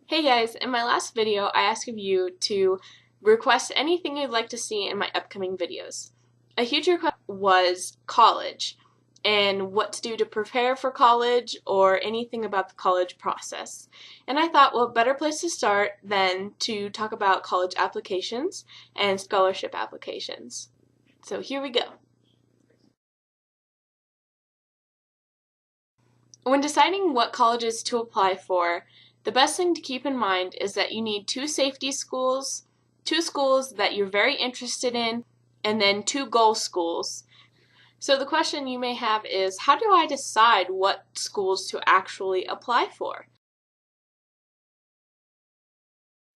Hey guys, in my last video I asked of you to request anything you'd like to see in my upcoming videos. A huge request was college and what to do to prepare for college or anything about the college process. And I thought, well, better place to start than to talk about college applications and scholarship applications. So here we go. When deciding what colleges to apply for, the best thing to keep in mind is that you need two safety schools, two schools that you're very interested in, and then two goal schools. So the question you may have is, how do I decide what schools to actually apply for?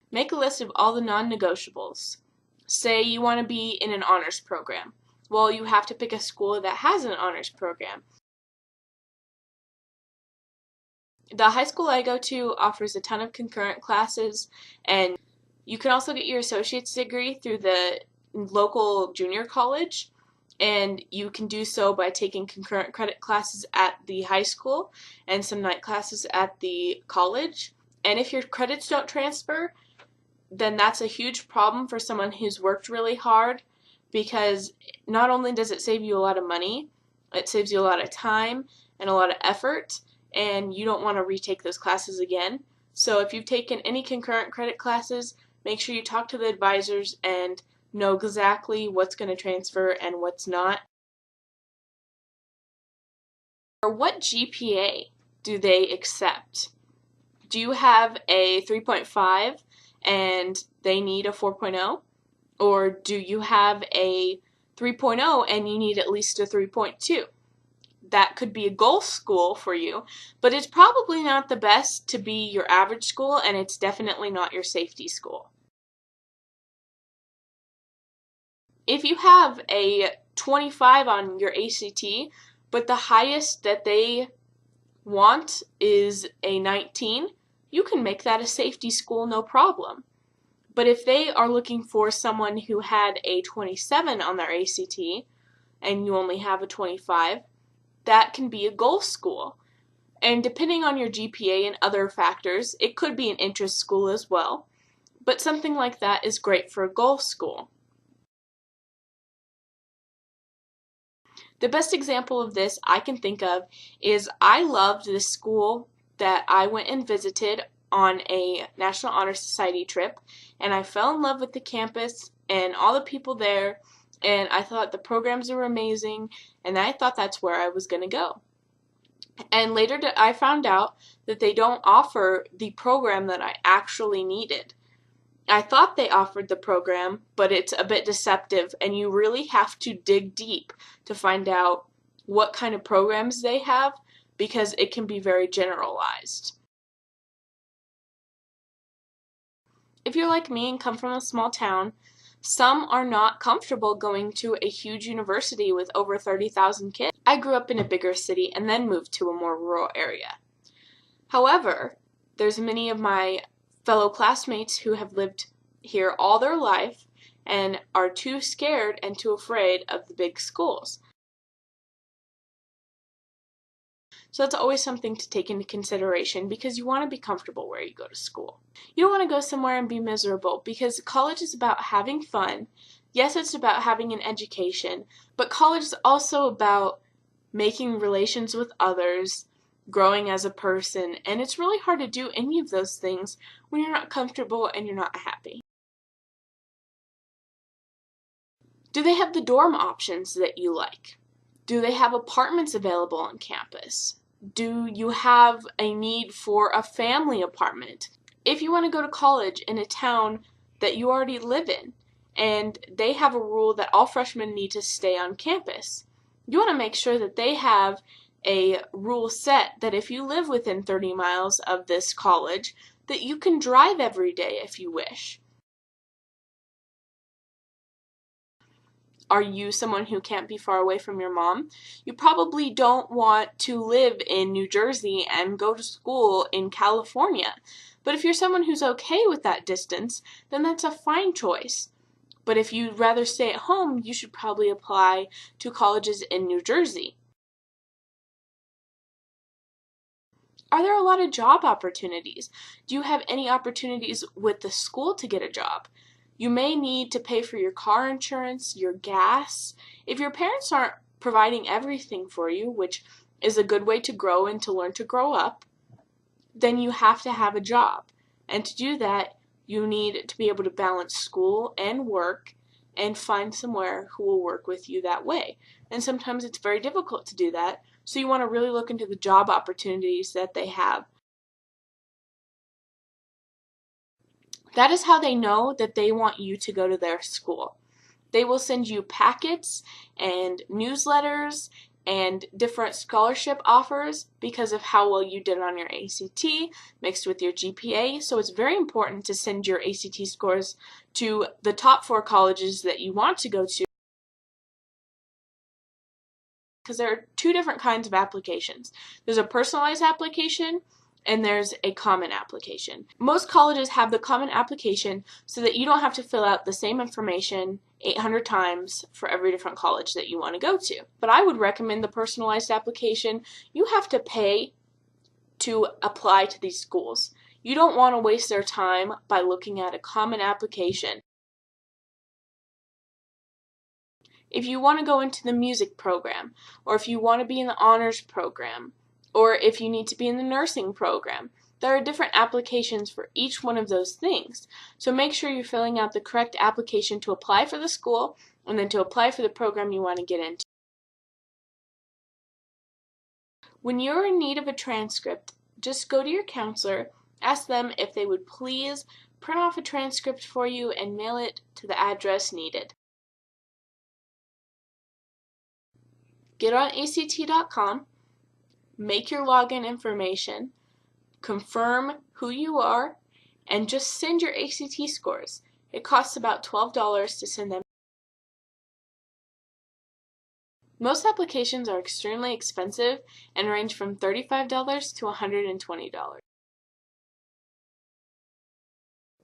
Make a list of all the non-negotiables. Say you want to be in an honors program. Well, you have to pick a school that has an honors program. The high school I go to offers a ton of concurrent classes, and you can also get your associate's degree through the local junior college, and you can do so by taking concurrent credit classes at the high school and some night classes at the college. And if your credits don't transfer, then that's a huge problem for someone who's worked really hard, because not only does it save you a lot of money, it saves you a lot of time and a lot of effort, and you don't want to retake those classes again. So if you've taken any concurrent credit classes, make sure you talk to the advisors and know exactly what's going to transfer and what's not. Or what GPA do they accept? Do you have a 3.5 and they need a 4.0? Or do you have a 3.0 and you need at least a 3.2? That could be a goal school for you, but it's probably not the best to be your average school, and it's definitely not your safety school. If you have a 25 on your ACT, but the highest that they want is a 19, you can make that a safety school, no problem. But if they are looking for someone who had a 27 on their ACT and you only have a 25, that can be a goal school. And depending on your GPA and other factors, it could be an interest school as well. But something like that is great for a goal school. The best example of this I can think of is I loved this school that I went and visited on a National Honor Society trip, and I fell in love with the campus and all the people there, and I thought the programs were amazing, and I thought that's where I was going to go. And later I found out that they don't offer the program that I actually needed. I thought they offered the program, but it's a bit deceptive, and you really have to dig deep to find out what kind of programs they have, because it can be very generalized. If you're like me and come from a small town, some are not comfortable going to a huge university with over 30,000 kids. I grew up in a bigger city and then moved to a more rural area. However, there's many of my fellow classmates who have lived here all their life and are too scared and too afraid of the big schools. So that's always something to take into consideration, because you want to be comfortable where you go to school. You don't want to go somewhere and be miserable, because college is about having fun. Yes, it's about having an education, but college is also about making relations with others, growing as a person, and it's really hard to do any of those things when you're not comfortable and you're not happy. Do they have the dorm options that you like? Do they have apartments available on campus? Do you have a need for a family apartment? If you want to go to college in a town that you already live in, and they have a rule that all freshmen need to stay on campus, you want to make sure that they have a rule set that if you live within 30 miles of this college, that you can drive every day if you wish. Are you someone who can't be far away from your mom? You probably don't want to live in New Jersey and go to school in California. But if you're someone who's okay with that distance, then that's a fine choice. But if you'd rather stay at home, you should probably apply to colleges in New Jersey. Are there a lot of job opportunities? Do you have any opportunities with the school to get a job? You may need to pay for your car insurance, your gas. If your parents aren't providing everything for you, which is a good way to grow and to learn to grow up, then you have to have a job. And to do that, you need to be able to balance school and work and find somewhere who will work with you that way. And sometimes it's very difficult to do that, so you want to really look into the job opportunities that they have. That is how they know that they want you to go to their school. They will send you packets and newsletters and different scholarship offers because of how well you did on your ACT mixed with your GPA. So it's very important to send your ACT scores to the top 4 colleges that you want to go to, because there are 2 different kinds of applications. There's a personalized application and there's a common application. Most colleges have the common application so that you don't have to fill out the same information 800 times for every different college that you want to go to. But I would recommend the personalized application. You have to pay to apply to these schools. You don't want to waste their time by looking at a common application. If you want to go into the music program, or if you want to be in the honors program, or if you need to be in the nursing program, there are different applications for each one of those things. So make sure you're filling out the correct application to apply for the school and then to apply for the program you want to get into. When you're in need of a transcript, just go to your counselor, ask them if they would please print off a transcript for you and mail it to the address needed. Get on ACT.com, make your login information, confirm who you are, and just send your ACT scores. It costs about $12 to send them. Most applications are extremely expensive and range from $35 to $120.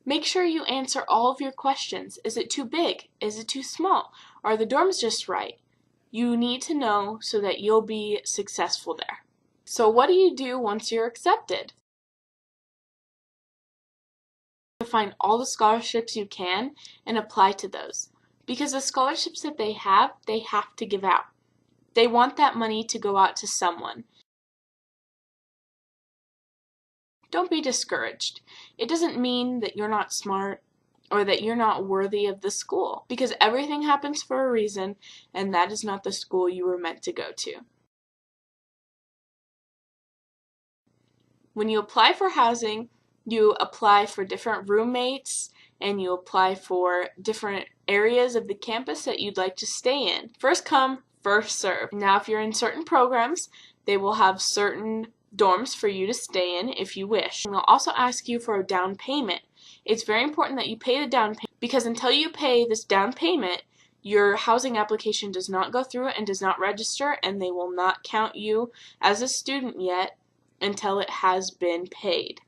Make sure you answer all of your questions. Is it too big? Is it too small? Are the dorms just right? You need to know so that you'll be successful there. So what do you do once you're accepted? To find all the scholarships you can and apply to those. Because the scholarships that they have to give out. They want that money to go out to someone. Don't be discouraged. It doesn't mean that you're not smart or that you're not worthy of the school, because everything happens for a reason, and that is not the school you were meant to go to. When you apply for housing, you apply for different roommates and you apply for different areas of the campus that you'd like to stay in. First come, first serve. Now if you're in certain programs, they will have certain dorms for you to stay in if you wish. And they'll also ask you for a down payment. It's very important that you pay the down payment, because until you pay this down payment, your housing application does not go through and does not register, and they will not count you as a student yet until it has been paid.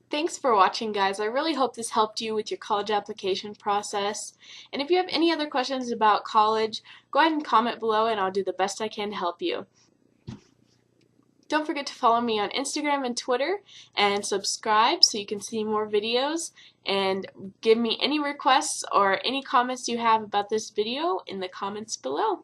Thanks for watching, guys. I really hope this helped you with your college application process. And if you have any other questions about college, go ahead and comment below and I'll do the best I can to help you. Don't forget to follow me on Instagram and Twitter and subscribe so you can see more videos, and give me any requests or any comments you have about this video in the comments below.